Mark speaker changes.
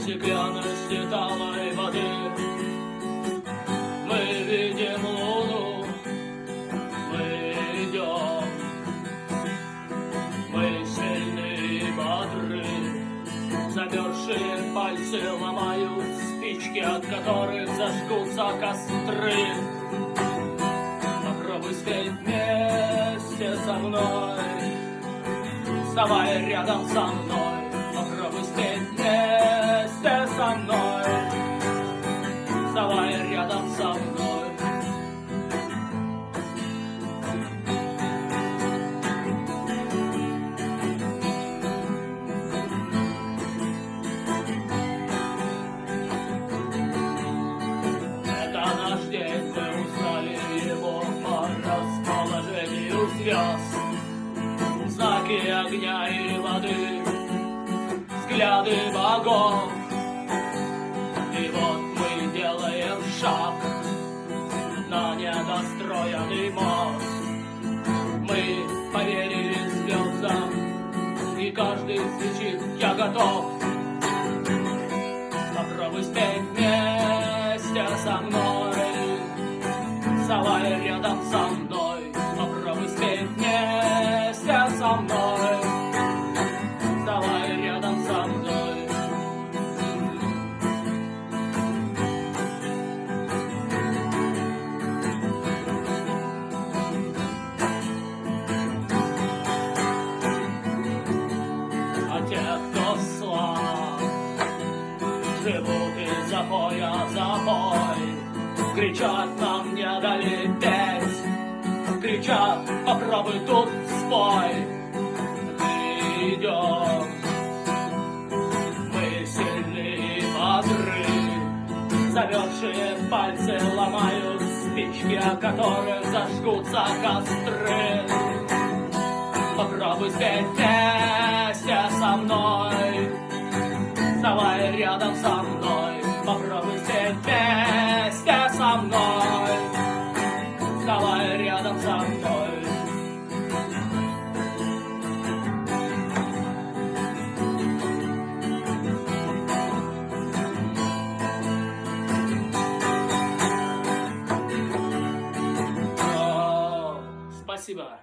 Speaker 1: стеклянности талой воды. Мы видим луну, мы идем, мы сильны и бодры. Замерзшие пальцы ломают спички, от которых зажгутся костры. Попробуй спеть вместе со мной, вставай рядом со мной. Попробуй спеть вместе со мной, вставай рядом со мной. Это наш день, мы узнали его по расположению звезд. Знаки огня и воды, взгляды богов. И вот мы делаем шаг на недостроенный мост. Мы поверили звездам, и каждый кричит: я готов. Попробуй спеть вместе со мной, вставай рядом со мной. Попробуй спеть вместе со мной, вставай рядом со мной. А те, кто слаб, живут из запоя в запой, кричат: нам не долететь. Кричат: попробуй тут спой. Мы идем, мы сильны и бодры. Замерзшие пальцы ломают спички, о которых зажгутся костры. Попробуй спеть вместе со мной, вставай рядом со мной. Попробуй спеть вместе со мной, вставай рядом со мной. О, спасибо.